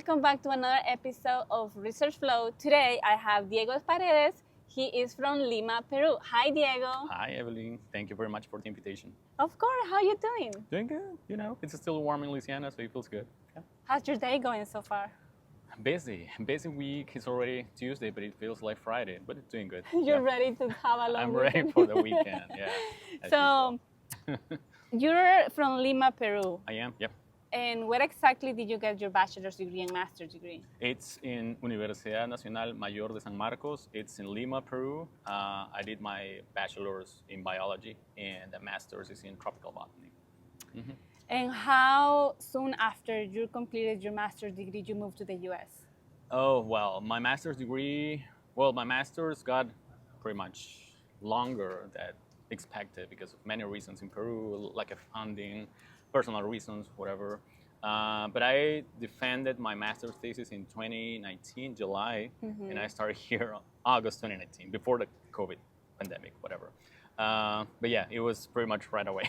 welcome back to another episode of Research Flow. Today I have Diego Paredes. He is from Lima, Peru. Hi, Diego. Hi, Evelyn. Thank you very much for the invitation. Of course. How are you doing? Doing good. You know, it's still warm in Louisiana, so it feels good. Yeah. How's your day going so far? Busy week. It's already Tuesday, but it feels like Friday, but it's doing good. You're ready to have a long I'm weekend? ready for the weekend, yeah. So, you're from Lima, Peru. I am, yep. And where exactly did you get your bachelor's degree and master's degree? It's in Universidad Nacional Mayor de San Marcos. It's in Lima, Peru. I did my bachelor's in biology, and the master's is in tropical botany. Mm-hmm. And how soon after you completed your master's degree you moved to the U.S.? Oh, well, my master's got pretty much longer than expected because of many reasons in Peru, like funding, personal reasons, whatever. But I defended my master's thesis in 2019, July, and I started here August 2019, before the COVID pandemic, whatever. But yeah, it was pretty much right away.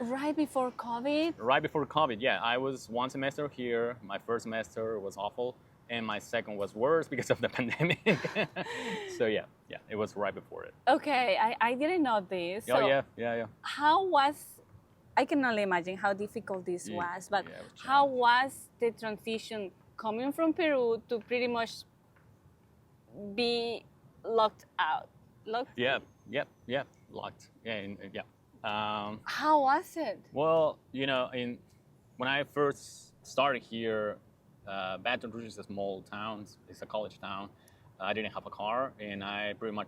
Right before COVID? Right before COVID, yeah. I was one semester here. My first semester was awful, and my second was worse because of the pandemic. So yeah, it was right before it. Okay, I didn't know this. Oh, So yeah. how was, I can only imagine how difficult this was, but how was the transition coming from Peru to pretty much be locked out? Locked? Yep, locked. How was it? Well, you know, when I first started here, Baton Rouge is a small town. It's a college town. I didn't have a car, and I pretty much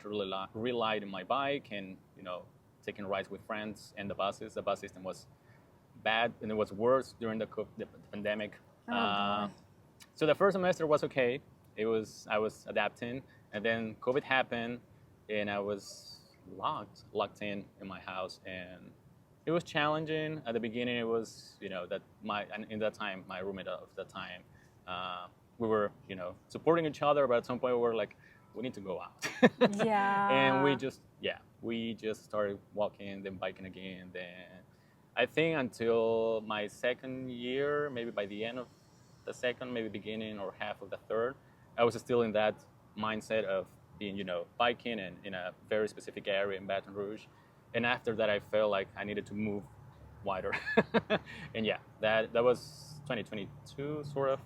relied on my bike and, you know, taking rides with friends and the buses. The bus system was bad, and it was worse during the pandemic. So the first semester was okay. I was adapting, and then COVID happened, and I was locked in my house, and it was challenging. At the beginning, it was, you know, my roommate of the time, we were, you know, supporting each other, but at some point we were like, we need to go out. Yeah. And we just started walking, then biking again. Then I think until my second year, maybe by the end of the second, maybe beginning or half of the third, I was still in that mindset of being, you know, biking and in a very specific area in Baton Rouge. And after that, I felt like I needed to move wider. And yeah, that was 2022, sort of.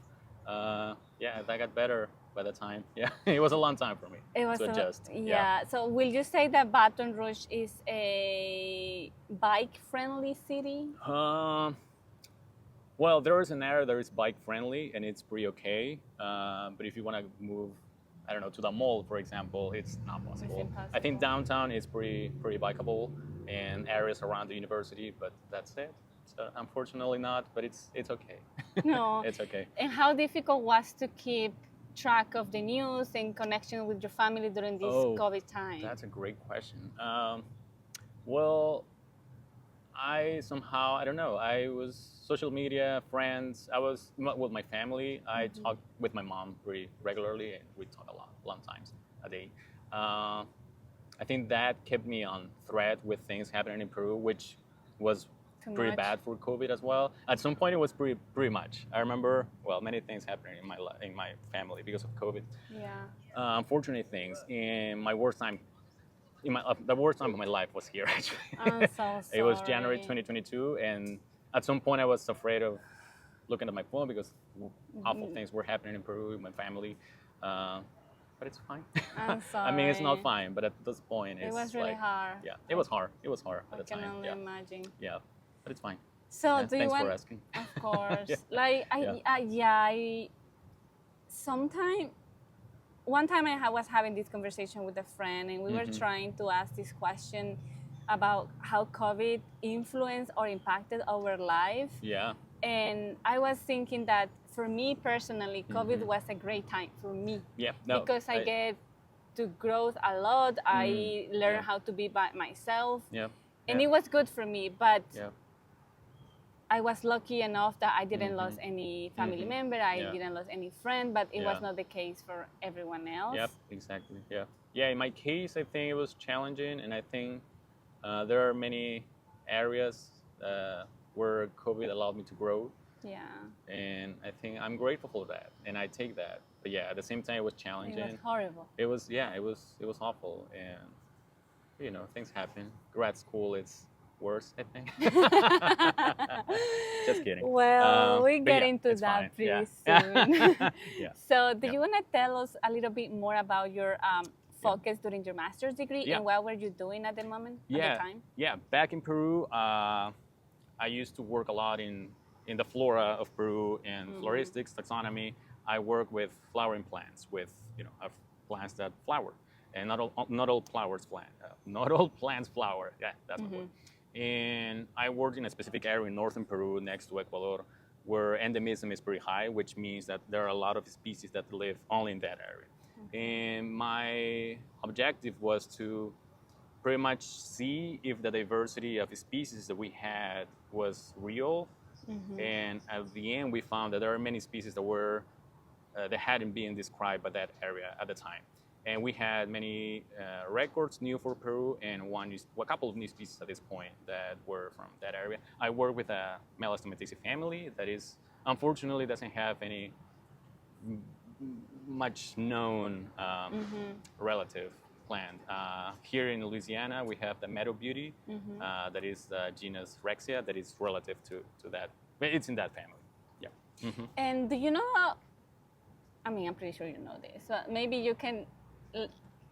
That got better by the time. Yeah, it was a long time for me to adjust. So will you say that Baton Rouge is a bike-friendly city? Well, there is an area that is bike-friendly, and it's pretty okay. But if you want to move, I don't know, to the mall, for example, it's not possible. It's impossible. I think downtown is pretty bikeable, and areas around the university, but that's it. So unfortunately not, but it's okay. No. It's okay. And how difficult was to keep track of the news and connection with your family during this COVID time? That's a great question. Well, I don't know. I was social media, friends. I was with my family. I talked with my mom pretty regularly, and we talk a lot times a day. I think that kept me on thread with things happening in Peru, which was pretty bad for COVID as well. At some point, it was pretty much. I remember, well, many things happening in my family because of COVID. Yeah. Unfortunate things. And my worst time, the worst time of my life was here. Actually, I'm so sorry. It was January 2022, and at some point, I was afraid of looking at my phone because awful things were happening in Peru with my family. But it's fine. I'm sorry. I mean, it's not fine, but at this point, it was really hard. Yeah, it was hard. It was hard at the time. I can only imagine. Yeah, but it's fine. So yeah, do you want? Thanks for asking. Of course. One time I was having this conversation with a friend, and we were trying to ask this question about how COVID influenced or impacted our life. Yeah. And I was thinking that for me personally, COVID was a great time for me. Yeah. No, because I get to grow a lot. I learned how to be by myself. Yeah. And it was good for me, but I was lucky enough that I didn't lose any family member. I didn't lose any friend, but it was not the case for everyone else. Yep, exactly. Yeah. Yeah, in my case, I think it was challenging, and I think there are many areas where COVID allowed me to grow. Yeah. And I think I'm grateful for that, and I take that. But yeah, at the same time, it was challenging. It was horrible. It was awful, and you know, things happen. Grad school, it's worse, I think. Just kidding. Well, we But get yeah, into it's that fine. pretty Yeah. soon. Yeah. So, do you want to tell us a little bit more about your focus during your master's degree and what were you doing at the moment, at the time? Yeah. Back in Peru, I used to work a lot in the flora of Peru and floristics, taxonomy. I work with flowering plants, with plants that flower, and not all flowers plant, not all plants flower. Yeah, that's my word. And I worked in a specific area in northern Peru, next to Ecuador, where endemism is pretty high, which means that there are a lot of species that live only in that area. And my objective was to pretty much see if the diversity of species that we had was real. And at the end, we found that there are many species that hadn't been described by that area at the time. And we had many records new for Peru, and a couple of new species at this point that were from that area. I work with a Melastomataceae family that is, unfortunately, doesn't have any much known relative plant. Here in Louisiana, we have the meadow beauty, that is the genus Rexia, that is relative to that. But it's in that family. Yeah. And do you know, I mean, I'm pretty sure you know this, but maybe you can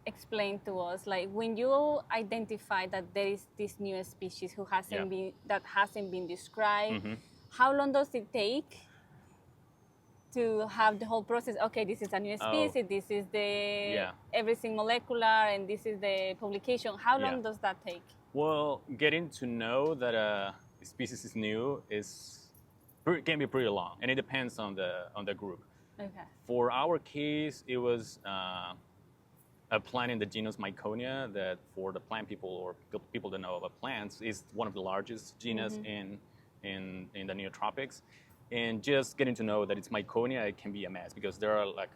explain to us, like, when you identify that there is this new species hasn't been described, how long does it take to have the whole process? Okay, this is a new species, this is the everything molecular, and this is the publication. How long does that take? Well, getting to know that a species is new can be pretty long, and it depends on the group. Okay. For our case, it was a plant in the genus Myconia that, for the plant people or people that know about plants, is one of the largest genus in the neotropics. And just getting to know that it's Myconia, it can be a mess because there are like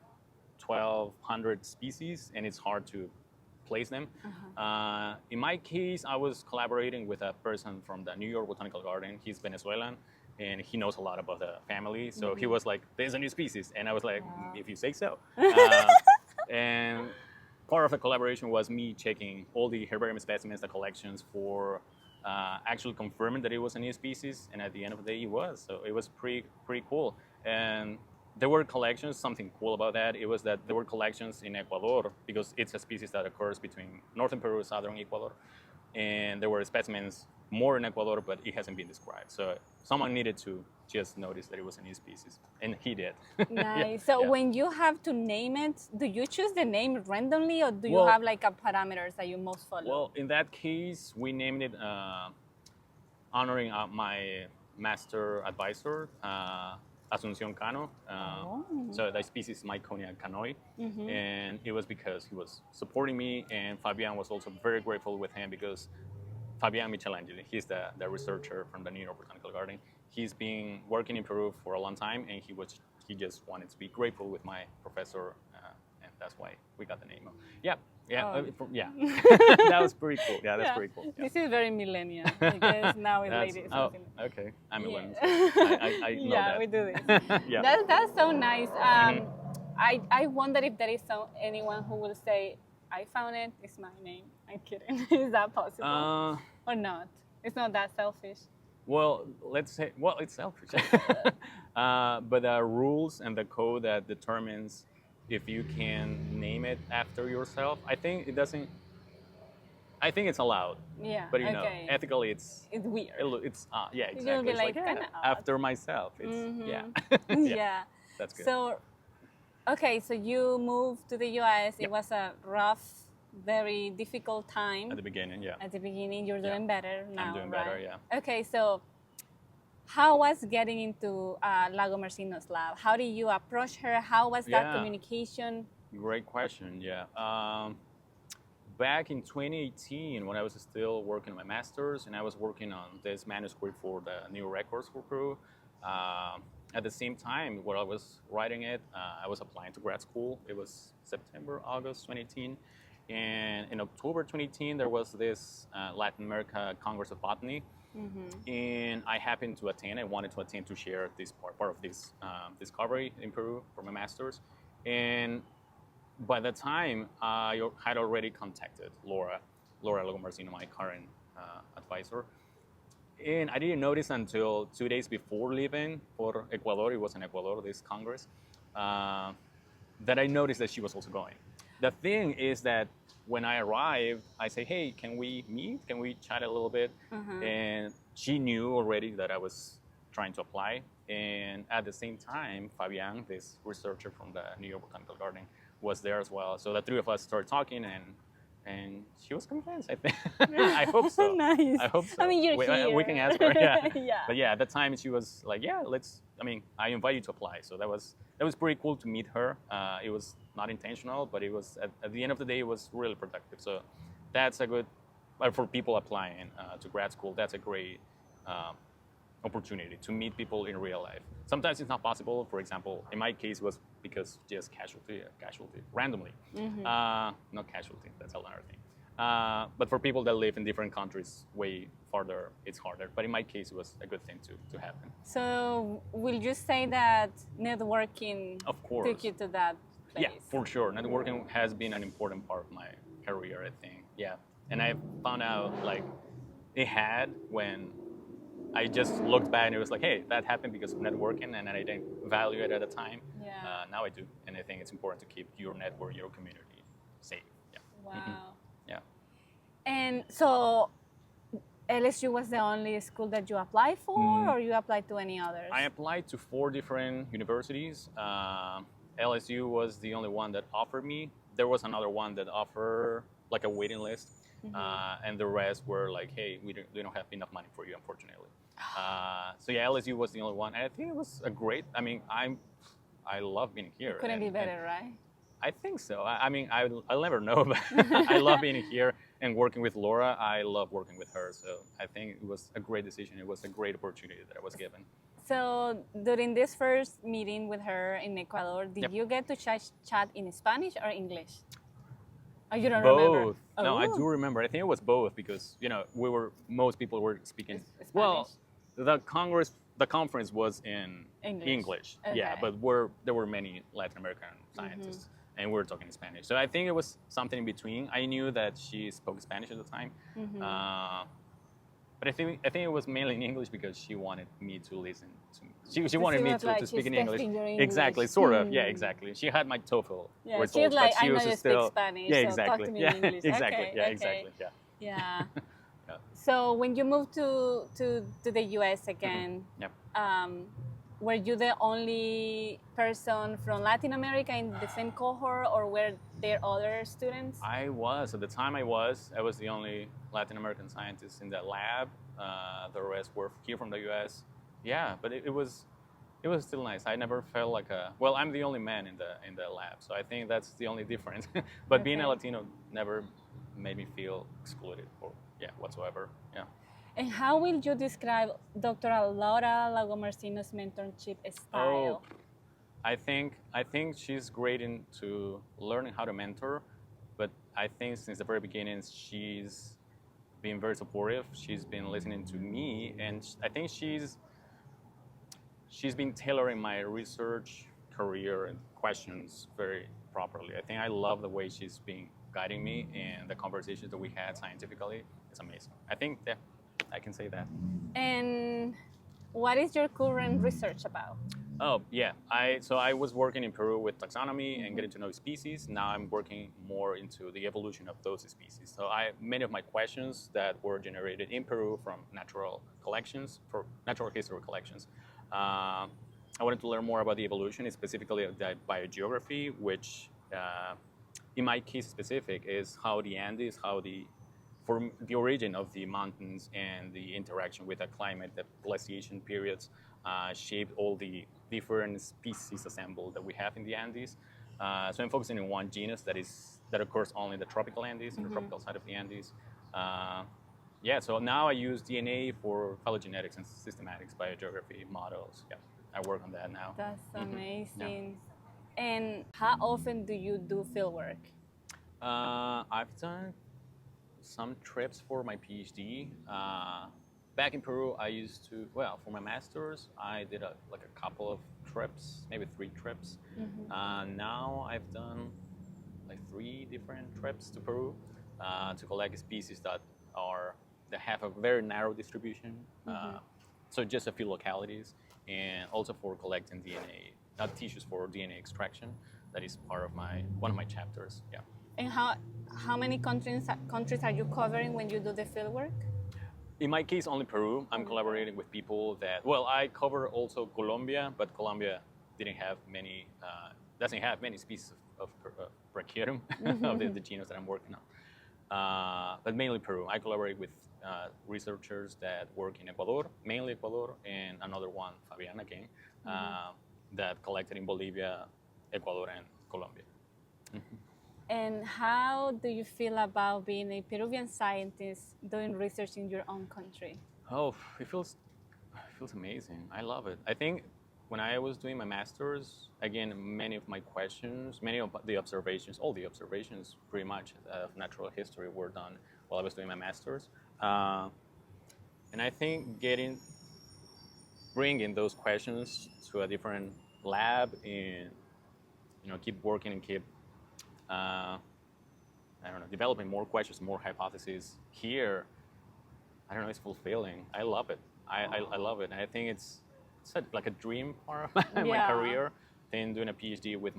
1,200 species, and it's hard to place them. In my case, I was collaborating with a person from the New York Botanical Garden. He's Venezuelan, and he knows a lot about the family. So he was like, there's a new species. And I was like, if you say so. And part of the collaboration was me checking all the herbarium specimens, the collections, for actually confirming that it was a new species. And at the end of the day, it was. So it was pretty cool. And there were collections, something cool about that, it was that there were collections in Ecuador, because it's a species that occurs between northern Peru and southern Ecuador. And there were specimens more in Ecuador, but it hasn't been described. So someone needed to just notice that it was a new species, and he did. Nice. So when you have to name it, do you choose the name randomly, or do you have like a parameters that you most follow? Well, in that case, we named it honoring my master advisor, Asuncion Cano. So the species is Myconia canoi, and it was because he was supporting me, and Fabian was also very grateful with him, because Fabian Michelangeli, he's the researcher from the New York Botanical Garden. He's been working in Peru for a long time, and he just wanted to be grateful with my professor, and that's why we got the name. That was pretty cool. Yeah, that's pretty cool. Yeah. This is very millennial, I guess now with ladies. Oh, okay. I'm millennial. I know that. We do this. That's so nice. I wonder if there is anyone who will say, I found it, it's my name. I'm kidding. Is that possible? Or not? It's not that selfish. Well, let's say, it's selfish. But the rules and the code that determines if you can name it after yourself, I think it's allowed. Yeah. But ethically, it's weird. It's exactly. You'll be it's like after myself. It's yeah. That's good. So, okay, so you moved to the U.S. It was a rough, very difficult time. At the beginning, At the beginning, you're doing better now, I'm doing better, Okay, so how was getting into Lagomarsino's lab? How did you approach her? How was that communication? Great question, Back in 2018, when I was still working on my master's, and I was working on this manuscript for the new records for Peru, at the same time, while I was writing it, I was applying to grad school. It was September, August 2018. And in October 2018, there was this Latin America Congress of Botany. And I happened to attend. I wanted to attend to share this part of this discovery in Peru for my master's. And by the time, I had already contacted Laura Lagomarsino, my current advisor. And I didn't notice until 2 days before leaving for Ecuador, it was in Ecuador, this Congress, that I noticed that she was also going. The thing is that when I arrived, I say, hey, can we meet? Can we chat a little bit? And she knew already that I was trying to apply. And at the same time, Fabian, this researcher from the New York Botanical Garden, was there as well. So the three of us started talking, and she was convinced, I think. I hope so. Nice. I hope so. I mean, you're here. We can ask her, yeah. Yeah. But yeah, at that time, she was like, yeah, I invite you to apply. So that was pretty cool to meet her. It was not intentional, but it was, at the end of the day, it was really productive. So that's a good, for people applying to grad school, that's a great opportunity to meet people in real life. Sometimes it's not possible. For example, in my case, was because just casualty, randomly. Not casualty, that's another thing. But for people that live in different countries way farther, it's harder. But in my case, it was a good thing to happen. So will you say that networking Of course. took you to that place? Yeah, for sure. Networking has been an important part of my career, I think. Yeah. And I found out like it had when I just looked back and it was like, hey, that happened because of networking, and I didn't value it at the time. Yeah. Now I do, and I think it's important to keep your network, your community safe. Yeah. Wow. Yeah. And so LSU was the only school that you applied for, or you applied to any others? I applied to 4 different universities. LSU was the only one that offered me. There was another one that offered like a waiting list, and the rest were like, hey, we don't have enough money for you, unfortunately. So yeah, LSU was the only one, and I think it was a great. I mean, I love being here. Couldn't be better, right? I think so. I mean, I'll never know, but I love being here and working with Laura. I love working with her, so I think it was a great decision. It was a great opportunity that I was given. So during this first meeting with her in Ecuador, did you get to chat in Spanish or English? Oh, you don't remember? Both. No, I do remember. I think it was both because most people were speaking. Spanish? Well, the conference was in English. Okay. Yeah, but there were many Latin American scientists, and we were talking Spanish. So I think it was something in between. I knew that she spoke Spanish at the time, but I think it was mainly in English because she wanted me to listen to. She wanted me to speak in English. Exactly, sort of. Yeah, exactly. She had my TOEFL Yeah, results, she's like, but she I know was you still. speak Spanish, Yeah, so exactly. talk to me Yeah, in English. exactly. Okay, Yeah, okay. exactly. Yeah. Yeah. Yeah. So when you moved to the US again, Yep. were you the only person from Latin America in the same cohort, or were there other students? I was at the time. I was the only Latin American scientist in the lab. The rest were here from the U.S. Yeah, but it was still nice. I never felt like I'm the only man in the lab, so I think that's the only difference. But being a Latino never made me feel excluded or whatsoever. Yeah. And how will you describe Dr. Laura Lagomarsino's mentorship style? Oh, I think she's great into learning how to mentor, but I think since the very beginning she's been very supportive. She's been listening to me, and I think she's been tailoring my research career and questions very properly. I think I love the way she's been guiding me, and the conversations that we had scientifically. It's amazing. I think that I can say that. And what is your current research about? Oh, yeah. I was working in Peru with taxonomy and getting to know species. Now I'm working more into the evolution of those species. So many of my questions that were generated in Peru from natural history collections. I wanted to learn more about the evolution, specifically of the biogeography, which in my case specific is how the Andes, for the origin of the mountains and the interaction with the climate, the glaciation periods, shaped all the different species assembled that we have in the Andes. So I'm focusing on one genus that occurs only in the tropical Andes, in the tropical side of the Andes. So now I use DNA for phylogenetics and systematics, biogeography models. Yeah, I work on that now. That's amazing. Yeah. And how often do you do fieldwork? I've done some trips for my PhD. back in Peru, I used to, well, for my master's, I did like a couple of trips, maybe 3 trips. Now I've done like 3 different trips to Peru to collect species that have a very narrow distribution. So just a few localities, and also for collecting DNA, tissues for DNA extraction. That is part of one of my chapters. Yeah. And how many countries are you covering when you do the fieldwork? In my case, only Peru. I'm collaborating with people that, well, I cover also Colombia, but Colombia doesn't have many species of Brachyotum, of the genus that I'm working on. But mainly Peru. I collaborate with researchers that work in Ecuador, mainly Ecuador, and another one, Fabian again, that collected in Bolivia, Ecuador, and Colombia. And how do you feel about being a Peruvian scientist doing research in your own country? Oh, it feels amazing. I love it. I think when I was doing my master's, again, many of my questions, many of the observations, all the observations pretty much of natural history were done while I was doing my master's. And I think bringing those questions to a different lab and, keep working and keep developing more questions, more hypotheses here, it's fulfilling. I love it. I love it. And I think it's like a dream part of my career. Then doing a PhD with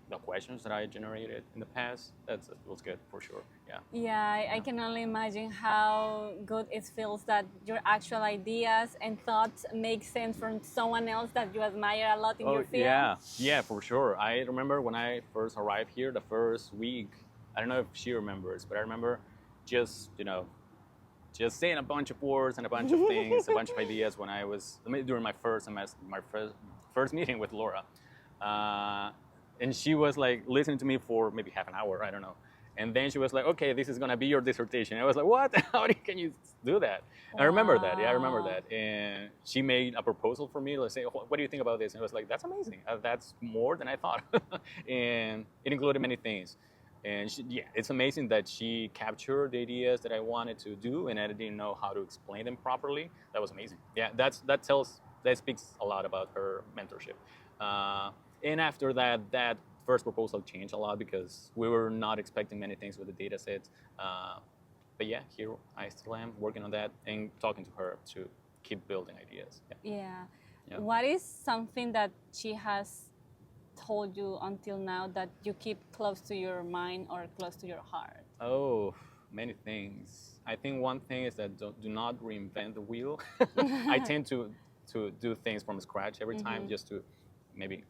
the questions that I generated in the past, it was good for sure. Yeah. Yeah, I can only imagine how good it feels that your actual ideas and thoughts make sense from someone else that you admire a lot in your field. Yeah, for sure. I remember when I first arrived here, the first week, I don't know if she remembers, but I remember just saying a bunch of words and a bunch of things, a bunch of ideas during my first semester, my first meeting with Laura. And she was like listening to me for maybe half an hour, I don't know. And then she was like, okay, this is gonna be your dissertation. And I was like, what? Can you do that? Wow. I remember that, I remember that. And she made a proposal for me, let's say, what do you think about this? And I was like, that's amazing. That's more than I thought. And it included many things. And it's amazing that she captured the ideas that I wanted to do, and I didn't know how to explain them properly. That was amazing. Yeah, that speaks a lot about her mentorship. And after that first proposal changed a lot because we were not expecting many things with the data sets. But yeah, here I still am working on that and talking to her to keep building ideas. Yeah. What is something that she has told you until now that you keep close to your mind or close to your heart? Oh, many things. I think one thing is that do not reinvent the wheel. I tend to do things from scratch every time just to maybe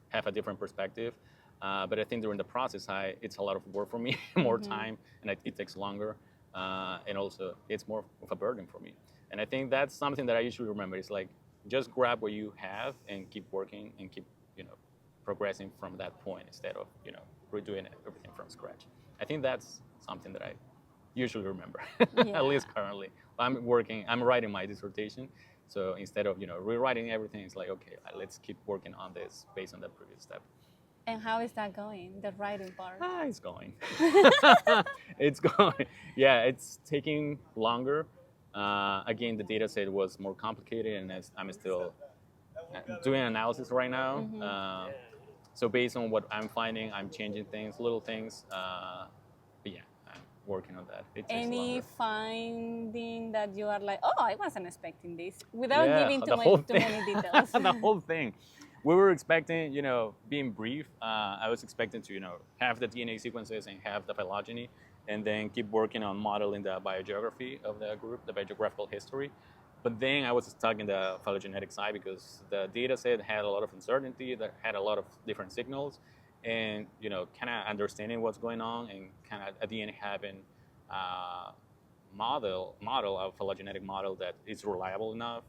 have a different perspective. But I think during the process, it's a lot of work for me, more time, and it takes longer. And also, it's more of a burden for me. And I think that's something that I usually remember. It's like, just grab what you have and keep working and keep, progressing from that point instead of, redoing everything from scratch. I think that's something that I usually remember, at least currently. I'm writing my dissertation. So instead of, rewriting everything, it's like, okay, let's keep working on this based on the previous step. And how is that going, the writing part? It's going. It's going. Yeah, it's taking longer. Again, the data set was more complicated, and I'm still doing analysis right now. So based on what I'm finding, I'm changing things, little things. But yeah, I'm working on that. It takes Any longer. finding that you are like, oh, I wasn't expecting this, without giving too many details? The whole thing. We were expecting, being brief, I was expecting to, have the DNA sequences and have the phylogeny, and then keep working on modeling the biogeography of the group, the biogeographical history. But then I was stuck in the phylogenetic side because the data set had a lot of uncertainty, that had a lot of different signals, and, kind of understanding what's going on and kind of at the end having a a phylogenetic model that is reliable enough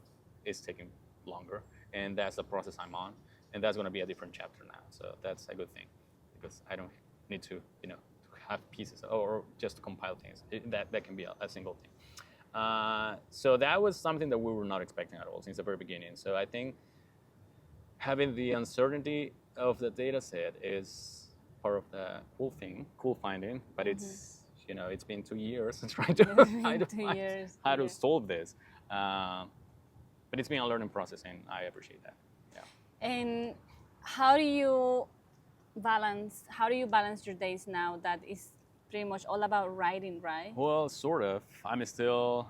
is taking longer. And that's the process I'm on. And that's going to be a different chapter now. So that's a good thing because I don't need to, have pieces or just to compile things. That can be a single thing. So that was something that we were not expecting at all since the very beginning. So I think having the uncertainty of the data set is part of the cool finding, but it's You know, it's been 2 years trying to find 2 years. how to solve this. But it's been a learning process, and I appreciate that. Yeah. And how do you balance your days now that is pretty much all about writing, right? Well, sort of. I'm still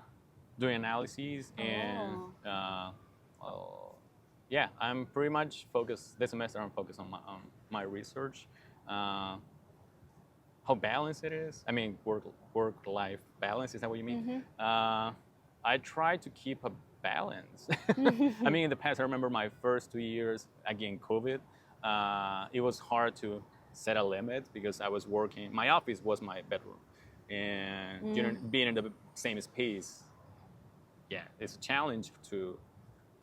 doing analyses, and yeah, I'm pretty much focused this semester. I'm focused on my research. How balanced it is. I mean, work-life balance. Is that what you mean? I try to keep a balance. I mean, in the past, I remember my first 2 years, again, COVID, it was hard to set a limit because I was working. My office was my bedroom, and you know, being in the same space, yeah, it's a challenge to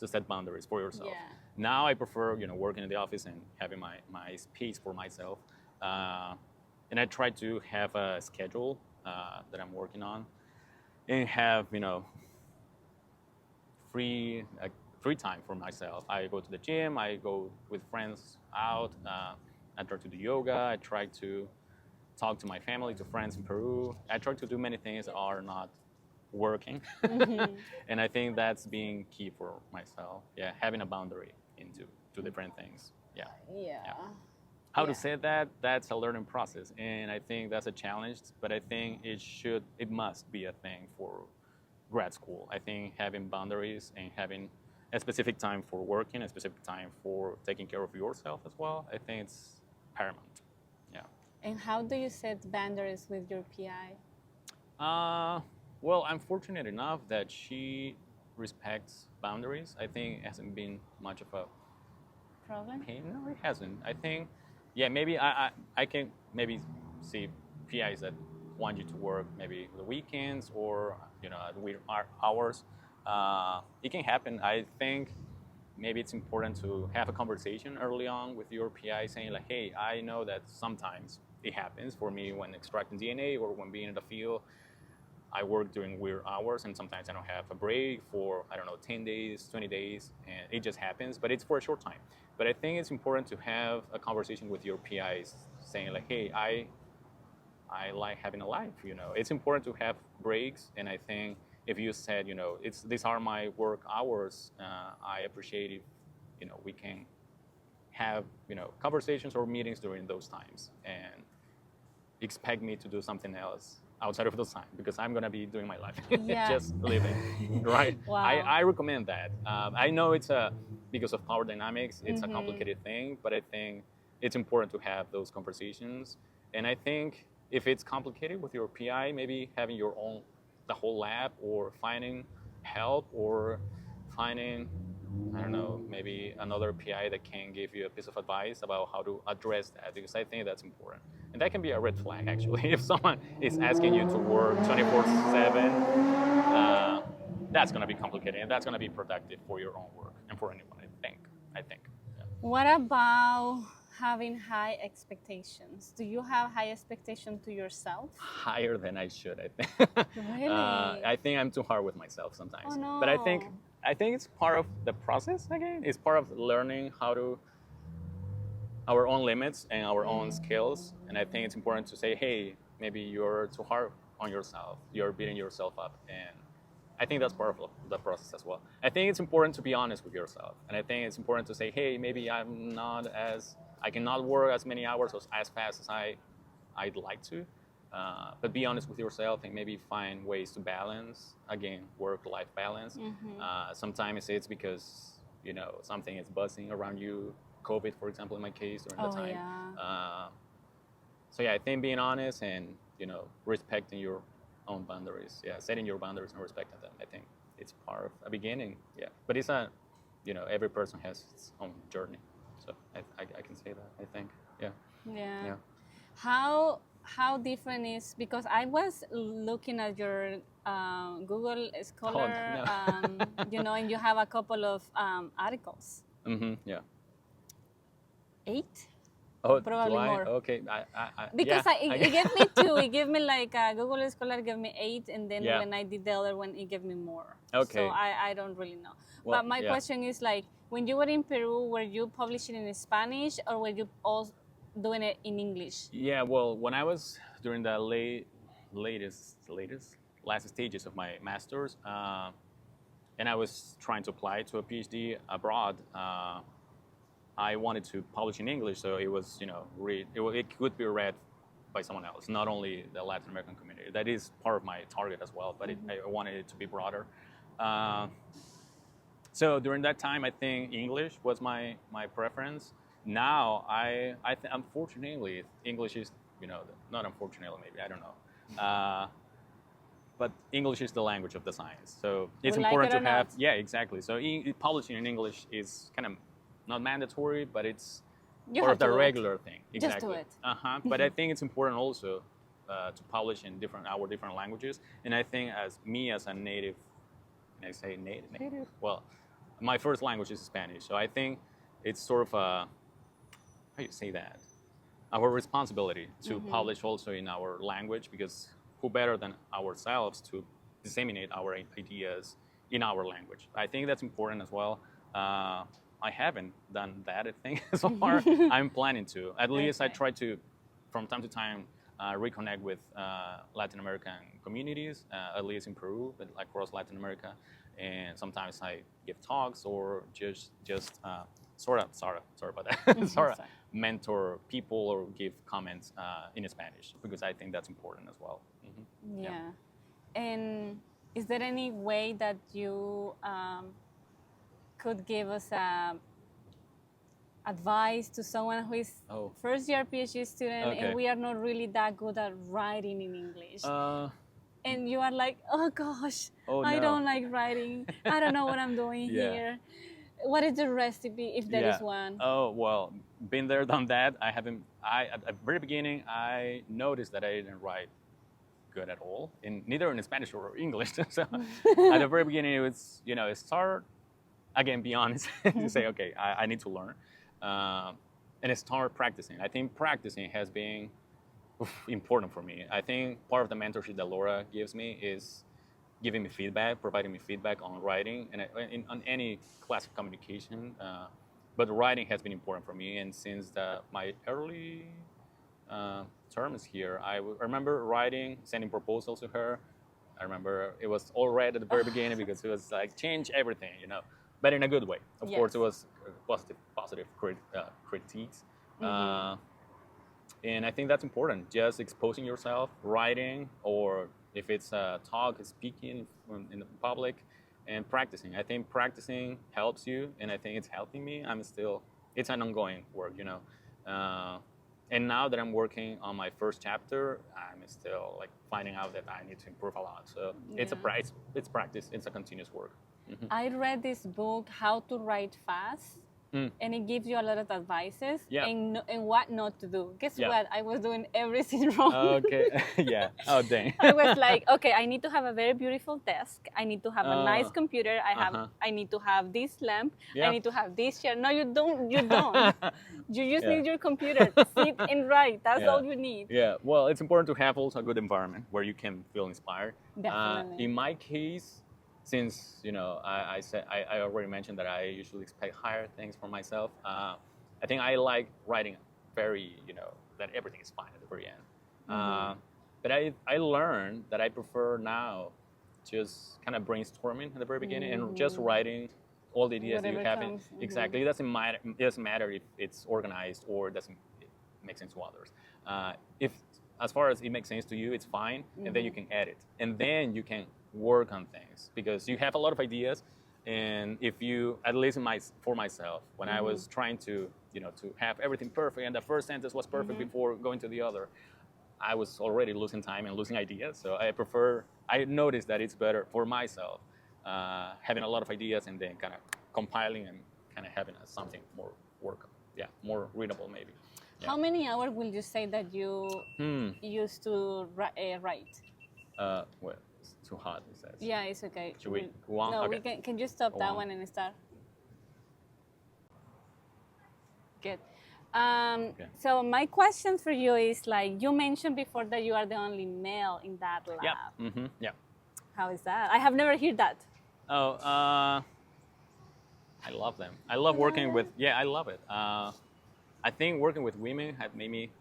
set boundaries for yourself. Yeah. Now I prefer, you know, working in the office and having my space for myself. And I try to have a schedule that I'm working on, and have, you know, free time for myself. I go to the gym. I go with friends out. I try to do yoga. I try to talk to my family, to friends in Peru. I try to do many things that are not working. And I think that's being key for myself. Yeah, having a boundary into different things. Yeah. How to say that, that's a learning process. And I think that's a challenge, but I think it must be a thing for grad school. I think having boundaries and having a specific time for working, a specific time for taking care of yourself as well, I think it's paramount. Yeah. And how do you set boundaries with your PI? Well, I'm fortunate enough that she respects boundaries. I think it hasn't been much of a Problem? pain. No, it hasn't. I think, yeah, maybe I can maybe see PIs that want you to work maybe the weekends or, you know, at weird hours. It can happen. I think maybe it's important to have a conversation early on with your PI saying like, hey, I know that sometimes it happens for me when extracting DNA or when being in the field. I work during weird hours, and sometimes I don't have a break for, I don't know, 10 days, 20 days, and it just happens, but it's for a short time. But I think it's important to have a conversation with your PIs saying like, hey, I like having a life, you know. It's important to have breaks, and I think if you said, you know, these are my work hours, I appreciate if, you know, we can have, you know, conversations or meetings during those times, and expect me to do something else outside of those times, because I'm gonna be doing my life, just living, right? Wow. I recommend that. I know it's because of power dynamics, it's a complicated thing, but I think it's important to have those conversations. And I think if it's complicated with your PI, maybe having your own, the whole lab, or finding help, or finding, I don't know, maybe another PI that can give you a piece of advice about how to address that, because I think that's important. And that can be a red flag, actually. If someone is asking you to work 24/7, that's going to be complicated, and that's going to be productive for your own work and for anyone, I think. Yeah. What about having high expectations? Do you have high expectations to yourself? Higher than I should, I think. Really? I think I'm too hard with myself sometimes. Oh, no. But I think it's part of the process, again. It's part of learning how to, our own limits and our own skills. And I think it's important to say, hey, maybe you're too hard on yourself. You're beating yourself up. And I think that's part of the process as well. I think it's important to be honest with yourself. And I think it's important to say, hey, maybe I cannot work as many hours or as fast as I'd like to. But be honest with yourself and maybe find ways to balance, again, work-life balance. Sometimes it's because, you know, something is buzzing around you, COVID, for example, in my case, during the time. Yeah. So yeah, I think being honest and, you know, respecting your own boundaries, setting your boundaries and respecting them, I think it's part of a beginning, But it's a, you know, every person has its own journey. So I can say that, I think, Yeah. How different is, because I was looking at your Google Scholar, you know, and you have a couple of articles. Yeah. 8? Oh, probably more. Okay. Because it gave me 2. It gave me like Google Scholar gave me 8, and then when I did the other one, it gave me more. Okay. So I don't really know. Well, but my question is like, when you were in Peru, were you publishing in Spanish or were you all doing it in English? Yeah. Well, when I was during the late last stages of my master's, and I was trying to apply to a PhD abroad. I wanted to publish in English, so it was, it could be read by someone else, not only the Latin American community. That is part of my target as well, but I wanted it to be broader. So during that time, I think English was my preference. Now, unfortunately, English is, not unfortunately, maybe, I don't know. But English is the language of the science. So it's important to have, yeah, exactly. So publishing in English is kind of not mandatory, but it's part of the regular thing. Exactly. Just do it. But I think it's important also to publish in our different languages. And I think as a native, can I say native? Well, my first language is Spanish. So I think it's sort of how do you say that? Our responsibility to publish also in our language, because who better than ourselves to disseminate our ideas in our language? I think that's important as well. I haven't done that, I think, so far. I'm planning to. At least I try to, from time to time, reconnect with Latin American communities, at least in Peru, but across Latin America. And sometimes I give talks or just sorry about that, sort of mentor people or give comments in Spanish, because I think that's important as well. Yeah. And is there any way that you could give us advice to someone who is first year PhD student and we are not really that good at writing in English? And you are like, oh gosh, I don't like writing. I don't know what I'm doing here. What is the recipe, if there is one? Oh, well, been there, done that. At the very beginning, I noticed that I didn't write good at all, neither in Spanish or English. So at the very beginning, it was, start, again, be honest, to say, okay, I need to learn. And start practicing. I think practicing has been important for me. I think part of the mentorship that Laura gives me is giving me feedback, providing me feedback on writing and on any class of communication. But writing has been important for me, and since my early terms here, I remember writing, sending proposals to her. I remember it was all red at the very beginning because it was like change everything, but in a good way. Of course, it was positive critiques. And I think that's important, just exposing yourself, writing, or if it's a talk, speaking in the public, and practicing. I think practicing helps you, and I think it's helping me. It's an ongoing work, and now that I'm working on my first chapter, I'm still finding out that I need to improve a lot. So it's practice, it's a continuous work. I read this book, How to Write Fast. And it gives you a lot of advices and what not to do. Guess what? I was doing everything wrong. Okay, yeah. Oh, dang. I was like, okay, I need to have a very beautiful desk. I need to have a nice computer. I need to have this lamp. I need to have this chair. No, you don't. You don't. You just need your computer. Sit and write. That's all you need. Yeah. Well, it's important to have also a good environment where you can feel inspired. Definitely. In my case, since I already mentioned that I usually expect higher things for myself, I think I like writing very, that everything is fine at the very end. But I learned that I prefer now just kind of brainstorming at the very beginning and just writing all the ideas that you have. Exactly. It doesn't matter if it's organized or it doesn't make sense to others. If as far as it makes sense to you, it's fine, and then you can edit, and then you can work on things because you have a lot of ideas. And if you, at least for myself, when I was trying to to have everything perfect and the first sentence was perfect before going to the other, I was already losing time and losing ideas. So I noticed that it's better for myself having a lot of ideas and then kind of compiling and kind of having something more more readable maybe. How many hours will you say that you used to write? Well, it's too hot, it says. Yeah, it's okay. Should we go on? No, okay. we can you stop that one and start? Good. So my question for you is you mentioned before that you are the only male in that lab. Yeah. Yeah. How is that? I have never heard that. Oh, I love them. I love working with. Yeah, I love it. I think working with women had made me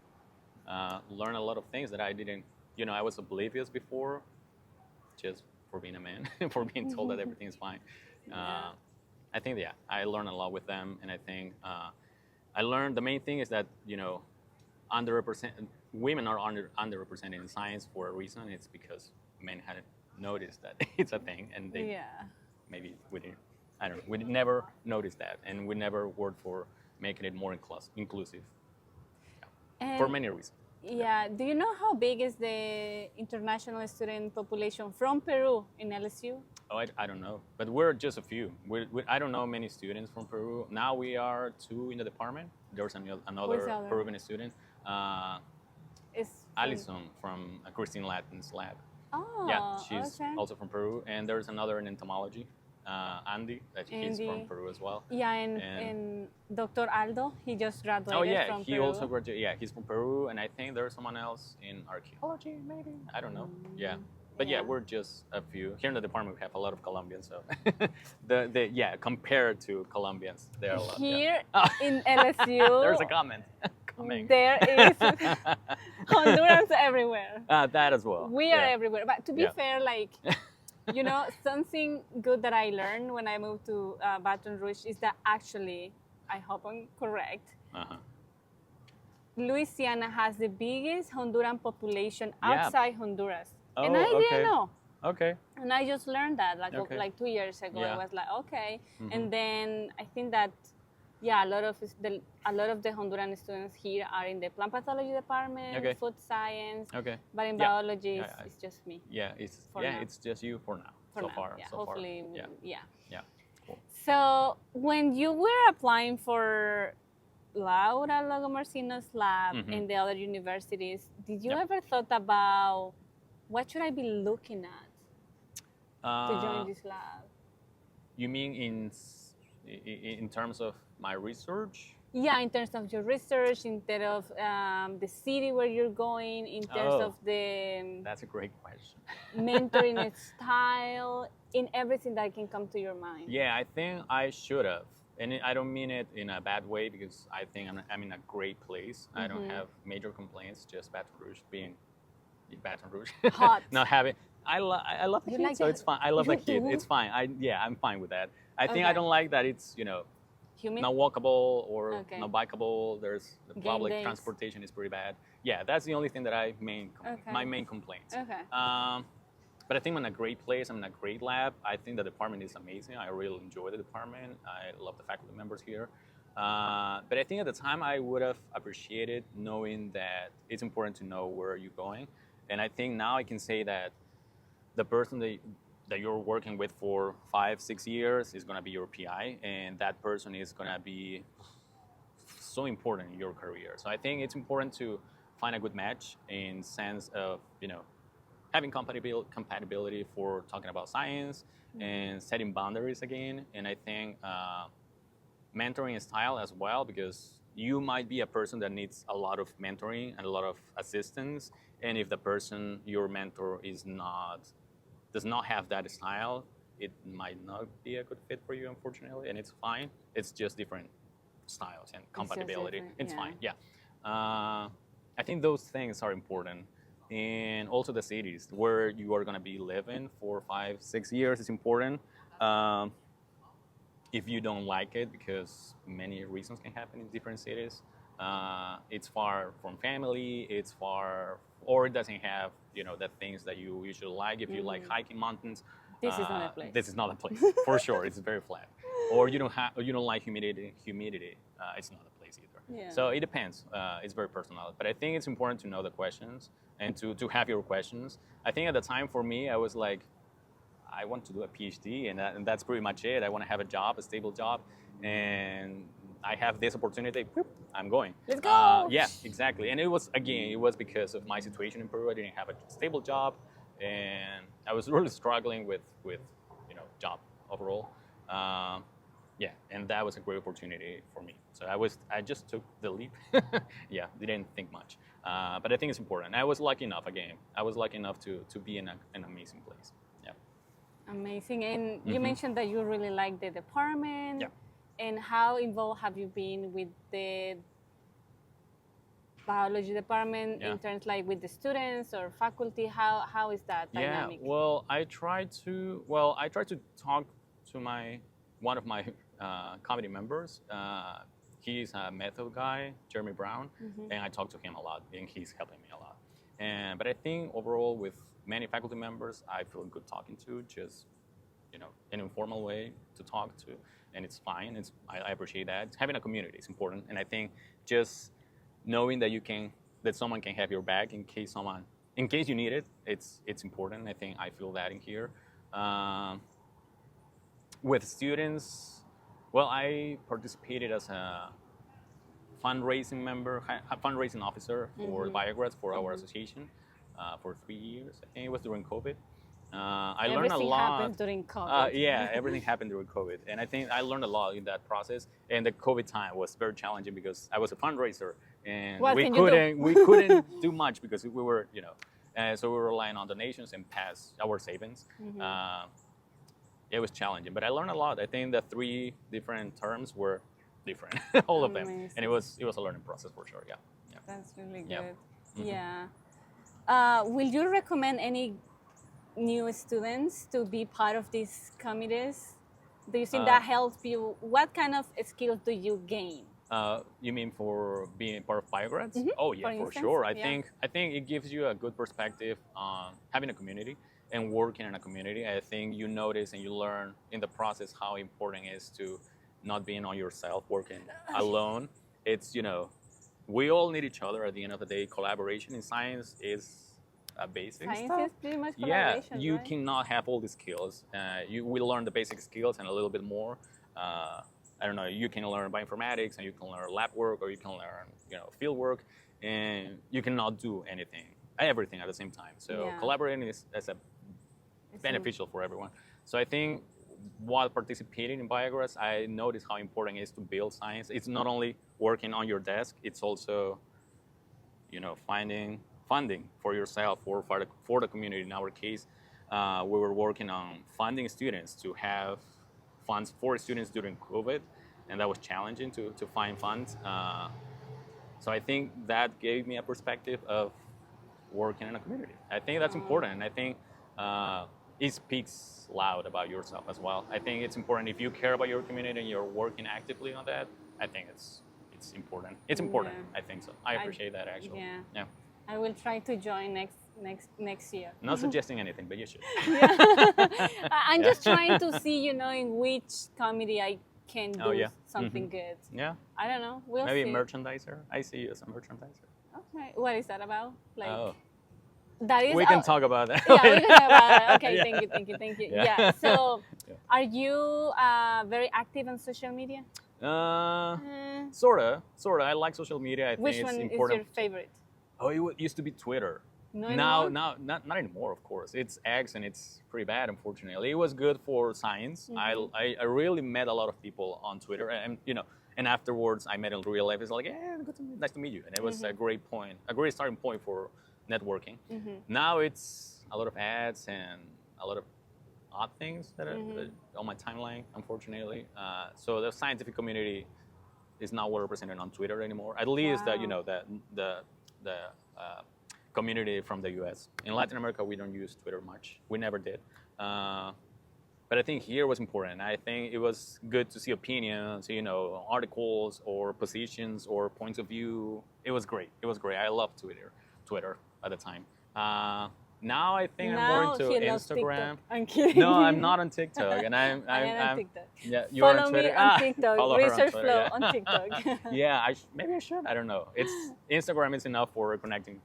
learn a lot of things that I didn't I was oblivious before, just for being a man, for being told that everything is fine. I think, I learned a lot with them, and I think I learned the main thing is that, women are underrepresented in science for a reason. It's because men hadn't noticed that it's a thing, and they maybe we didn't. I don't know. We never noticed that, and we never worked for making it more inclusive. For many reasons. Yeah. Do you know how big is the international student population from Peru in LSU? Oh, I don't know, but we're just a few. I don't know many students from Peru. Now we are 2 in the department. There's another Peruvian student. Alison from Christine Lattin's lab. Oh, yeah, she's also from Peru, and there's another in entomology, Andy, he's from Peru as well. Yeah, and Dr. Aldo, he just graduated from Peru. Oh yeah, he also graduated. Yeah, he's from Peru, and I think there's someone else in archaeology, maybe. I don't know. Yeah. But we're just a few. Here in the department, we have a lot of Colombians. So, compared to Colombians, there are a lot. Here in LSU, there's a comment coming. There is Hondurans everywhere. That as well. We are everywhere. But to be fair, something good that I learned when I moved to Baton Rouge is that actually, I hope I'm correct, Louisiana has the biggest Honduran population outside Honduras. Oh, and I didn't know. Okay. And I just learned that like 2 years ago. I was like, okay. Mm-hmm. And then I think that, a lot of the Honduran students here are in the plant pathology department, food science. Okay. But in biology, it's just me. Yeah, it's just you for now. So far. Hopefully, Yeah. Cool. So when you were applying for Laura Lagomarsino's lab in the other universities, did you ever thought about what should I be looking at to join this lab? You mean in terms of my research? Yeah, in terms of your research, in terms of the city where you're going, in terms of the... That's a great question. mentoring style, in everything that can come to your mind. Yeah, I think I should have. And I don't mean it in a bad way, because I think I'm in a great place. I don't have major complaints, just Baton Rouge being Baton Rouge. Hot. Not having... I love the heat, so it's fine. I love the heat. It's fine. I'm fine with that. I think I don't like that it's, humid? Not walkable or not bikeable. There's the public transportation is pretty bad. Yeah, that's the only thing that my main complaints. Okay. But I think I'm in a great place. I'm in a great lab. I think the department is amazing. I really enjoy the department. I love the faculty members here. But I think at the time I would have appreciated knowing that it's important to know where you're going. And I think now I can say that the person that you're working with for 5-6 years is going to be your PI, and that person is going to be so important in your career. So I think it's important to find a good match in sense of, having compatibility for talking about science and setting boundaries again. And I think mentoring style as well, because you might be a person that needs a lot of mentoring and a lot of assistance. And if the person, your mentor, does not have that style, it might not be a good fit for you, unfortunately, and it's fine. It's just different styles and compatibility. It's fine, I think those things are important. And also the cities where you are going to be living for 5-6 years is important. If you don't like it, because many reasons can happen in different cities. It's far from family, it's far, or it doesn't have, the things that you usually like. If you like hiking mountains, this is not a place. This is not a place, for sure. It's very flat. Or you don't like humidity. It's not a place either. Yeah. So it depends. It's very personal. But I think it's important to know the questions and to have your questions. I think at the time for me, I was like, I want to do a PhD, and that's pretty much it. I want to have a job, a stable job, and I have this opportunity. Whoop, I'm going. Let's go. Yeah, exactly. And it was because of my situation in Peru. I didn't have a stable job, and I was really struggling with job overall. And that was a great opportunity for me. So I just took the leap. Didn't think much. But I think it's important. I was lucky enough to be in an amazing place. Yeah. Amazing. And you mentioned that you really like the department. Yeah. And how involved have you been with the biology department in terms like with the students or faculty? How is that dynamic? Yeah, well, I try to talk to one of my committee members. He's a method guy, Jeremy Brown, and I talk to him a lot, and he's helping me a lot. But I think overall, with many faculty members, I feel good talking to, just an informal way to talk to, and it's fine. I appreciate that. Having a community is important, and I think just knowing that someone can have your back in case you need it, it's important. I think I feel that in here. With students, well, I participated as a fundraising officer for Biograds for our association for 3 years. I think it was during COVID. I learned a lot. Everything happened during COVID. Yeah, everything happened during COVID, and I think I learned a lot in that process. And the COVID time was very challenging because I was a fundraiser, and we couldn't do much because we were, so we were relying on donations and past our savings. It was challenging, but I learned a lot. I think the 3 different terms were different, all of them, and it was a learning process for sure. Yeah. That's really good. Yeah. Will you recommend any new students to be part of these committees? Do you think that helps you? What kind of skills do you gain? You mean for being part of Biograds? Oh yeah, for sure. I think it gives you a good perspective on having a community and working in a community. I think you notice and you learn in the process how important it is to not being on yourself, working alone. It's, we all need each other at the end of the day. Collaboration in science is a basic Science stuff. is pretty much collaboration, Yeah, you right? cannot have all the skills. You will learn the basic skills and a little bit more. I don't know, you can learn bioinformatics and you can learn lab work or you can learn, field work, and you cannot do everything at the same time. So collaborating is beneficial for everyone. So I think while participating in Biograds, I noticed how important it is to build science. It's not only working on your desk, it's also, finding funding for yourself or for the community. In our case, we were working on funding students to have funds for students during COVID, and that was challenging to find funds. So I think that gave me a perspective of working in a community. I think that's important, and I think it speaks loud about yourself as well. I think it's important if you care about your community and you're working actively on that. I think it's important. It's important. I think so. I appreciate that actually. Yeah. I will try to join next year. Not suggesting anything, but you should. I'm just trying to see, in which committee I can do something good. Yeah. I don't know. We'll Maybe see. Merchandiser. I see you as a merchandiser. Okay. What is that about? We can talk about that. Yeah, we can talk about it. Okay, thank you. Yeah. So, are you very active on social media? Sorta. I like social media. I Which think it's one important. is your favorite? Oh, it used to be Twitter. No Now, anymore? not anymore, of course. It's X and it's pretty bad, unfortunately. It was good for science. I really met a lot of people on Twitter, and afterwards I met in real life. It's like, nice to meet you, and it was a great starting point for networking. Now it's a lot of ads and a lot of odd things that are on my timeline, unfortunately. So the scientific community is not well represented on Twitter anymore. At least the community from the U.S. In Latin America, we don't use Twitter much. We never did. But I think here was important. I think it was good to see opinions, articles or positions or points of view. It was great. I loved Twitter at the time. Now I think I'm more into Instagram. I'm kidding. No, I'm not on TikTok, and I'm on TikTok. Yeah, you're Follow on Twitter. me on TikTok. Follow her on Research Twitter, Flow on TikTok. Yeah, maybe I should. I don't know. Instagram is enough for connecting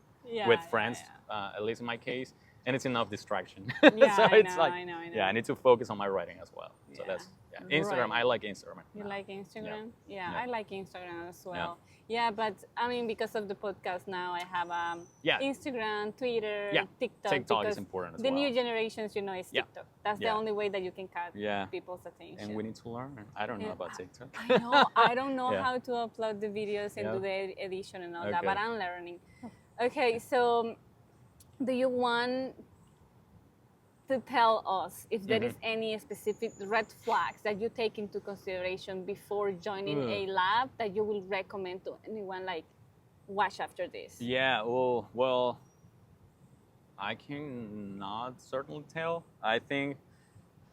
with friends, at least in my case, and it's enough distraction. Yeah, so I know. Yeah, I need to focus on my writing as well. So that's Instagram. Right. I like Instagram. You like Instagram? Yeah. I like Instagram as well. Yeah, but because of the podcast now, I have Instagram, Twitter, TikTok. TikTok is important as the well. new generations, is TikTok. That's the only way that you can catch people's attention. And we need to learn. I don't know about TikTok. I don't know how to upload the videos and do the edition and all that, but I'm learning. Okay, so do you want to tell us if there is any specific red flags that you take into consideration before joining a lab that you will recommend to anyone, like watch after this? Yeah, well, I cannot certainly tell. I think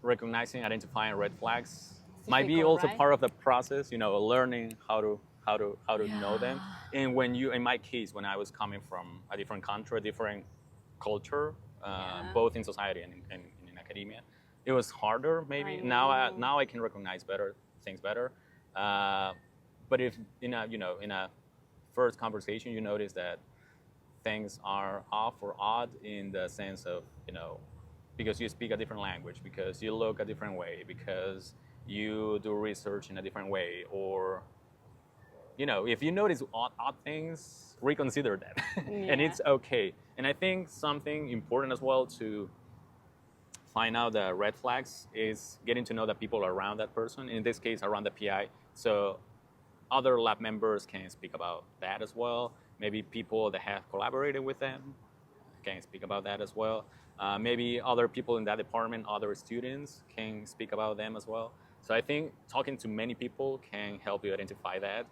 recognizing, identifying red flags might be difficult, also right? part of the process. Learning how to know them. Yeah. And in my case, when I was coming from a different country, a different culture, Yeah. both in society and in academia, it was harder. Maybe I now know. now I can recognize things better. But if in a first conversation, you notice that things are off or odd in the sense of, because you speak a different language, because you look a different way, because you do research in a different way, or, if you notice odd things, reconsider that. And Yeah. it's okay. And I think something important as well to find out the red flags is getting to know the people around that person, in this case, around the PI. So other lab members can speak about that as well. Maybe people that have collaborated with them can speak about that as well. Maybe other people in that department, other students can speak about them as well. So I think talking to many people can help you identify that.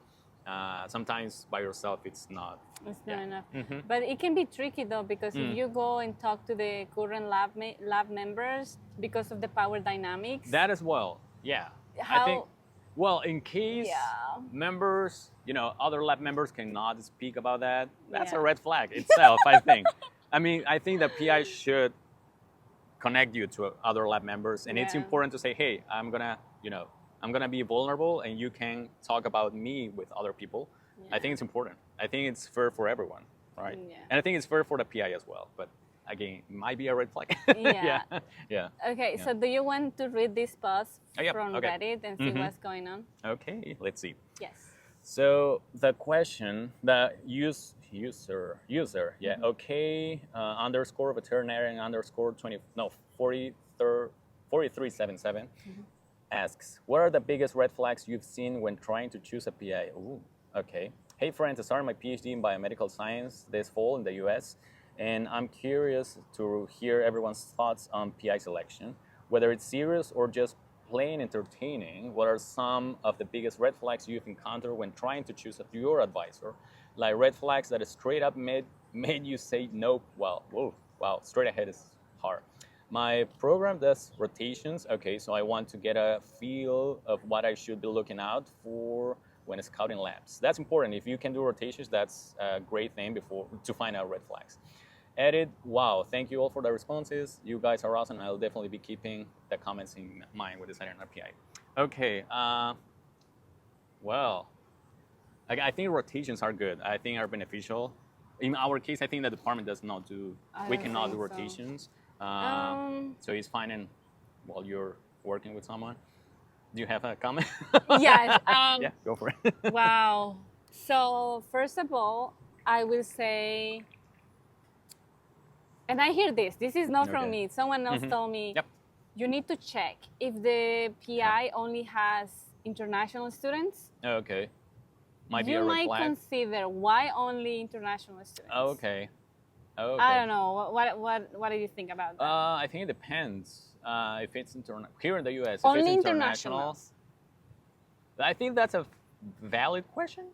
Sometimes by yourself, it's not. It's not enough. Mm-hmm. But it can be tricky though, because if you go and talk to the current lab members, because of the power dynamics. That as well, yeah. How, I think, well, in case yeah. members, other lab members cannot speak about that, that's Yeah. a red flag itself, I think. I mean, I think the PI should connect you to other lab members, and it's Yeah. important to say, hey, I'm gonna be vulnerable, and you can talk about me with other people. I think it's important. I think it's fair for everyone, right? Yeah. And I think it's fair for the PI as well. But again, it might be a red flag. Yeah. Yeah. Okay, Yeah. so do you want to read this post Yep, from okay. Reddit and see Mhm. what's going on? Okay, let's see. Yes. So the question, the user, yeah, okay, underscore veterinarian underscore 4377 asks, what are the biggest red flags you've seen when trying to choose a PI? Ooh, okay. Hey friends, I started my PhD in biomedical science this fall in the US, and I'm curious to hear everyone's thoughts on PI selection, whether it's serious or just plain entertaining. What are some of the biggest red flags you've encountered when trying to choose your advisor? Like red flags that straight up made you say nope. Well, whoa, wow, straight ahead is hard. My program does rotations. Okay, so I want to get a feel of what I should be looking out for when scouting labs. That's important. If you can do rotations, that's a great thing to find out red flags. Edit, wow, thank you all for the responses. You guys are awesome. I'll definitely be keeping the comments in mind with deciding our PI. Okay, well, I think rotations are good. I think are beneficial. In our case, I think the department does not do, we cannot do rotations. So it's fine while you're working with someone. Do you have a comment? Yes. Yeah, go for it. Wow. So first of all, I will say, and I hear this is not from me. Someone else told me, Yep. you need to check if the PI only has international students. Okay. Might be You a red might flag. consider why only international students. Oh, okay. Okay. I don't know. What do you think about that? I think it depends. If it's here in the U.S., if Only it's international, internationals. I think that's a valid question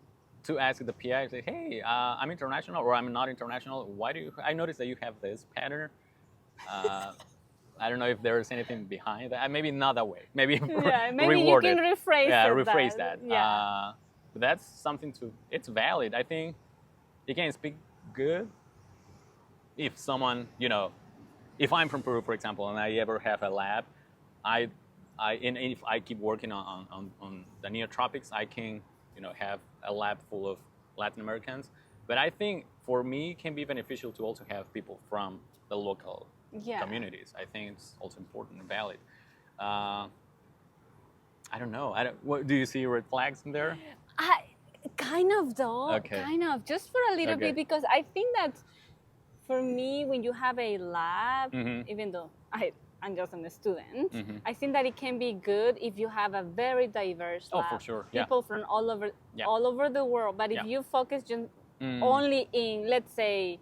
to ask the PI. Say, hey, I'm international or I'm not international. Why do you? I noticed that you have this pattern. I don't know if there's anything behind that. Maybe not that way. Maybe Maybe reword you can it. rephrase Yeah, it rephrase that. Yeah. But that's something it's valid. I think you can speak good if someone, if I'm from Peru, for example, and I ever have a lab, and if I keep working on the neotropics, I can, have a lab full of Latin Americans. But I think for me, it can be beneficial to also have people from the local communities. I think it's also important and valid. I don't know. What do you see red flags in there? Kind of though. Okay. Kind of, just for a little bit, because I think that for me, when you have a lab, even though I'm just a student, I think that it can be good if you have a very diverse lab. Oh, for sure. Yeah. People from all over the world. But if you focus just only in, let's say,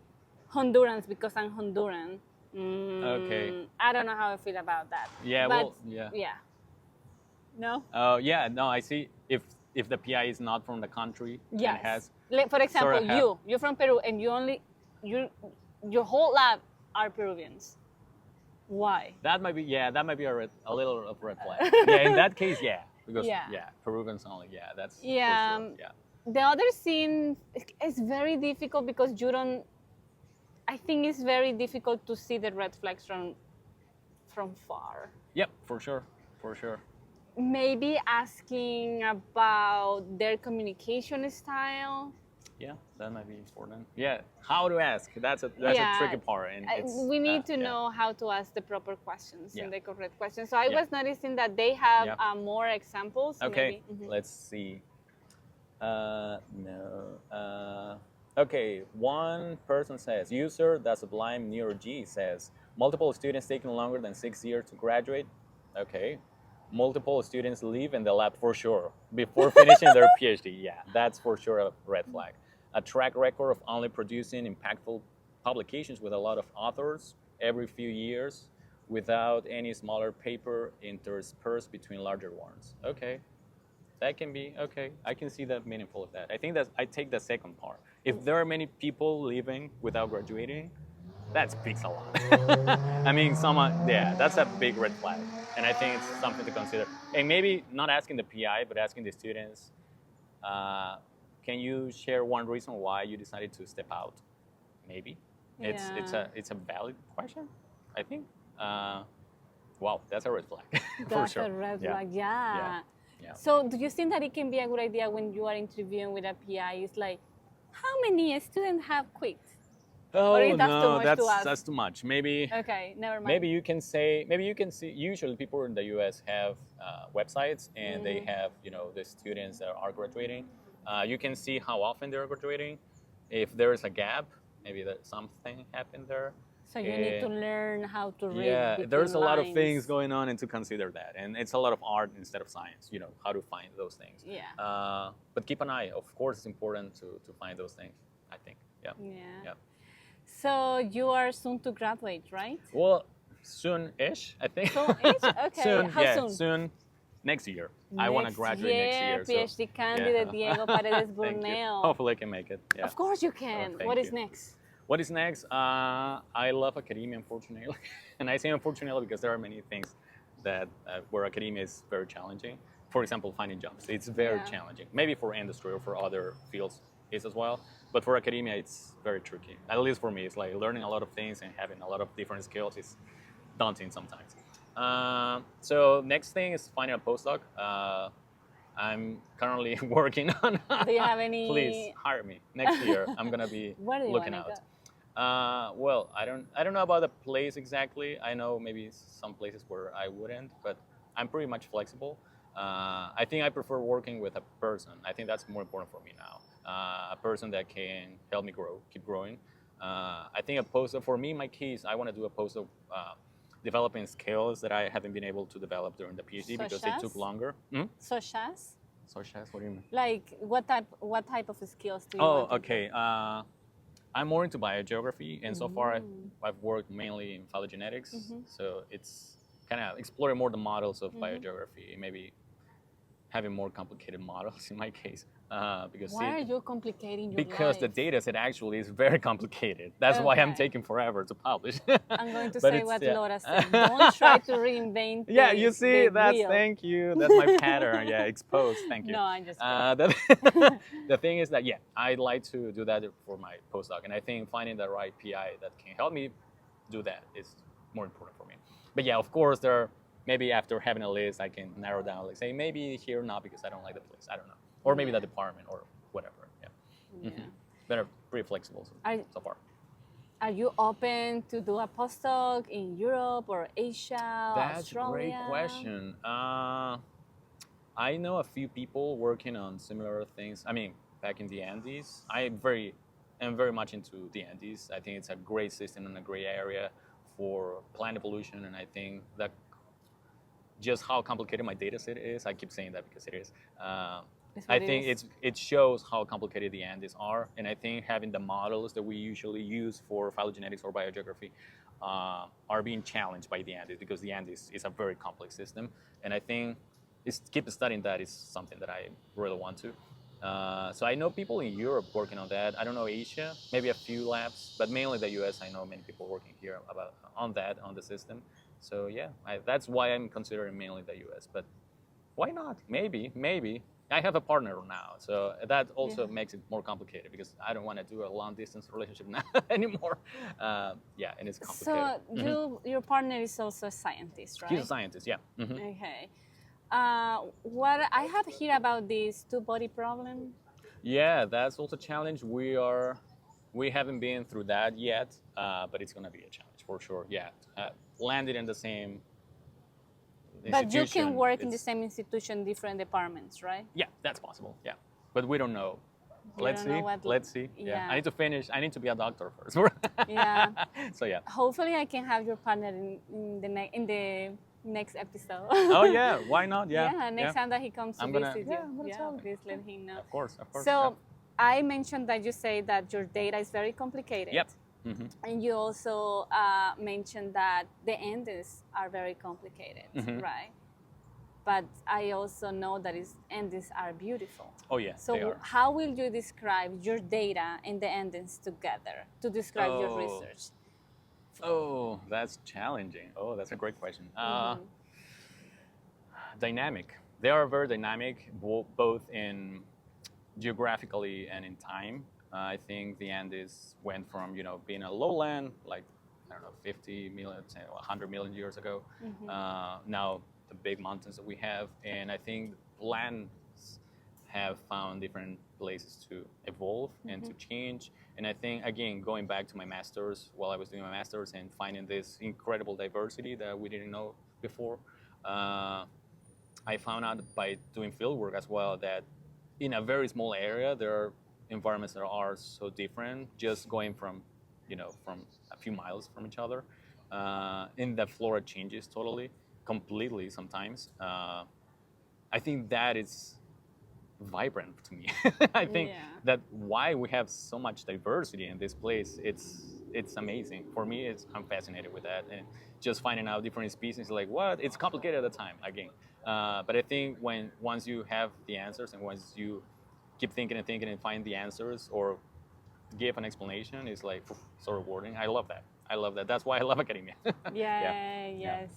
Hondurans, because I'm Honduran, Okay. I don't know how I feel about that. Yeah. But, yeah. Yeah. No? Yeah. No, I see. If the PI is not from the country and Yes. has, Like, for example, Sort of have- you're from Peru, and your whole lab are Peruvians. Why? That might be a little of a red flag. Yeah, in that case, yeah, because Yeah. Peruvians only. Yeah, that's Yeah, for sure. Yeah. The other scene is very difficult because you don't. I think it's very difficult to see the red flags from far. Yep, for sure. Maybe asking about their communication style. Yeah, that might be important. Yeah, how to ask? That's a tricky part, and We need to know how to ask the proper questions and the correct questions. So I was noticing that they have more examples. Okay, maybe. let's see. No. Okay, one person says, user that's sublime near G says, multiple students taking longer than 6 years to graduate. Okay. Multiple students leave in the lab for sure before finishing their PhD. Yeah, that's for sure a red flag. A track record of only producing impactful publications with a lot of authors every few years without any smaller paper interspersed between larger ones. Okay. That can be okay. I can see the meaningful of that. I think that I take the second part. If there are many people leaving without graduating, that speaks a lot. I mean, that's a big red flag, and I think it's something to consider. And maybe not asking the PI, but asking the students, can you share one reason why you decided to step out? Maybe it's a valid question, I think. Wow, that's a red flag. For That's sure. a red flag. Yeah. Yeah. So do you think that it can be a good idea when you are interviewing with a PI? It's like, how many students have quit? Oh Or is that too no, much to ask? that's too much. Maybe. Okay, never mind. Maybe you can see. Usually, people in the U.S. have websites, and they have the students that are graduating. You can see how often they're graduating. If there is a gap, maybe that something happened there. So you need to learn how to read. Yeah, there's a lot of lines. things going on, and to consider that, and it's a lot of art instead of science. How to find those things. Yeah. But keep an eye. Of course, it's important to find those things. I think. Yeah. Yeah. So you are soon to graduate, right? Well, soon-ish, I think. Soon-ish? Okay. Soon, How soon? Soon. Next year. I want to graduate next year. PhD candidate Diego Paredes-Burneo. Hopefully I can make it. Yeah. Of course you can. What is next? What is next? I love academia, unfortunately. And I say unfortunately because there are many things that where academia is very challenging. For example, finding jobs. It's very challenging. Maybe for industry or for other fields is as well. But for academia, it's very tricky. At least for me, it's like learning a lot of things and having a lot of different skills is daunting sometimes. So next thing is finding a postdoc. I'm currently working on. Do you have any? Please hire me next year. I'm gonna be looking out. Well, I don't know about the place exactly. I know maybe some places where I wouldn't, but I'm pretty much flexible. I think I prefer working with a person. I think that's more important for me now. A person that can help me keep growing. I think a postdoc, for me, in my case, I want to do a postdoc developing skills that I haven't been able to develop during the PhD because it took longer. Such as? Such as? What do you mean? Like what type of skills do you want? Oh, okay. I'm more into biogeography, and so far I've worked mainly in phylogenetics. So it's kind of exploring more the models of biogeography, maybe having more complicated models in my case. Because why are you complicating your Because life? the data set actually is very complicated. That's why I'm taking forever to publish. I'm going to say what Laura said. Don't try to reinvent Yeah, you see, the wheel. Thank you. That's my pattern. Yeah, exposed. Thank you. No, I'm just the thing is that, I'd like to do that for my postdoc. And I think finding the right PI that can help me do that is more important for me. But yeah, of course, maybe after having a list, I can narrow down, like say, maybe here not because I don't like the place. I don't know. Or maybe the department or whatever. Yeah. They're pretty flexible so far. Are you open to do a postdoc in Europe or Asia, That's Australia? a great question. I know a few people working on similar things. I mean, back in the Andes, I'm very much into the Andes. I think it's a great system and a great area for plant evolution, and I think that just how complicated my data set is, I keep saying that because it is. I think it shows how complicated the Andes are, and I think having the models that we usually use for phylogenetics or biogeography are being challenged by the Andes because the Andes is a very complex system, and I think keep studying that is something that I really want to. So I know people in Europe working on that. I don't know Asia, maybe a few labs, but mainly the US. I know many people working here on the system. So yeah, that's why I'm considering mainly the US. But why not? Maybe. I have a partner now, so that also makes it more complicated because I don't want to do a long distance relationship now anymore. Yeah, and it's complicated. So your partner is also a scientist, right? He's a scientist, yeah. Okay. What I have here about this two-body problem? Yeah, that's also a challenge. We haven't been through that yet, but it's going to be a challenge for sure. Yeah, landed in the same But you can work in the same institution, different departments, right? Yeah, that's possible. Yeah, but we don't know. Let's see. Yeah. I need to finish. I need to be a doctor first. Yeah. So yeah. Hopefully, I can have your partner in the next episode. Oh yeah, why not? Yeah. Yeah. Next time that he comes to visit you. I'm gonna tell him. Please let him know. Of course. So, I mentioned that you say that your data is very complicated. Yep. And you also mentioned that the Andes are very complicated, right? But I also know that Andes are beautiful. Oh yeah, so they are. How will you describe your data and the Andes together to describe your research? Oh, that's challenging. Oh, that's a great question. Dynamic. They are very dynamic, both in geographically and in time. I think the Andes went from being a lowland, like I don't know, 50 million, 100 million years ago. Now the big mountains that we have, and I think lands have found different places to evolve and to change. And I think, again, going back to my master's, while I was doing my master's and finding this incredible diversity that we didn't know before, I found out by doing fieldwork as well that in a very small area there are environments that are so different, just going from a few miles from each other, and the flora changes completely sometimes. I think that is vibrant to me. I think that why we have so much diversity in this place, it's amazing. For me, I'm fascinated with that, and just finding out different species, like what? It's complicated at the time, again. But I think once you have the answers and once you keep thinking and find the answers or give an explanation, it's like so rewarding. I love that. That's why I love academia. Yes.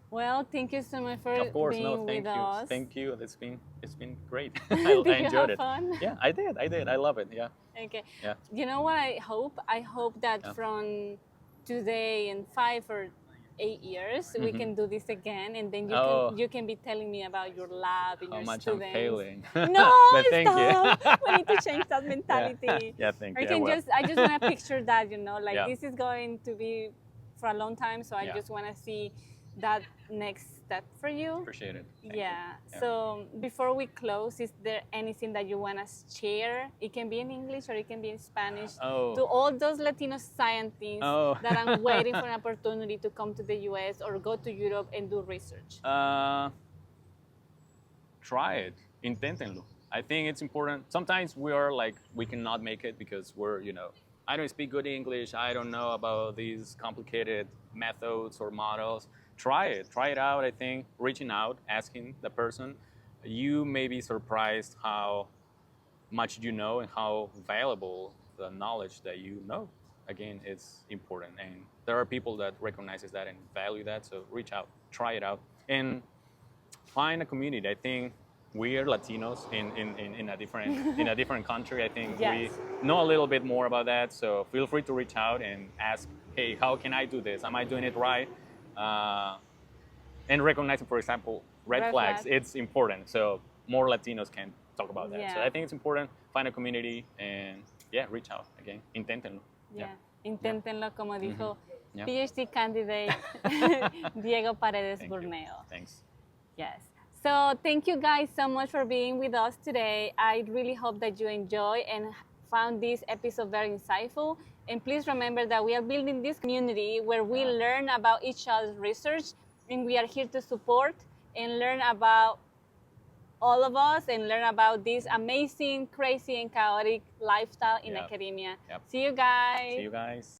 Well, thank you so much for being with us. Thank you. It's been great. I enjoyed it. Fun? Yeah, I did. I love it. Yeah. Okay. Yeah. You know what I hope? I hope that from today in 5 or 8 years we can do this again, and then you can be telling me about your lab and your students. How much I'm failing. No, thank stop. you. We need to change that mentality. Yeah, thank you. I just want to picture that, this is going to be for a long time, so I just want to see that next step for you. Appreciate it. Thank you. So before we close, is there anything that you want to share? It can be in English or it can be in Spanish. To all those Latino scientists that are waiting for an opportunity to come to the US or go to Europe and do research. Try it. Inténtenlo. I think it's important. Sometimes we cannot make it because we're, I don't speak good English. I don't know about these complicated methods or models. Try it out. I think reaching out, asking the person, you may be surprised how much you know and how valuable the knowledge that you know. Again, it's important, and there are people that recognizes that and value that. So reach out, try it out, and find a community. I think we are Latinos in a different country. I think we know a little bit more about that. So feel free to reach out and ask, hey, how can I do this? Am I doing it right? And recognizing, for example, red flags, it's important. So more Latinos can talk about that. So I think it's important. Find a community and reach out again. Inténtenlo. Inténtenlo, como dijo PhD candidate Diego Paredes-Burneo. Thanks. Yes. So thank you guys so much for being with us today. I really hope that you enjoy and found this episode very insightful. And please remember that we are building this community where we learn about each other's research, and we are here to support and learn about all of us and learn about this amazing, crazy, and chaotic lifestyle in academia. See you guys. See you guys.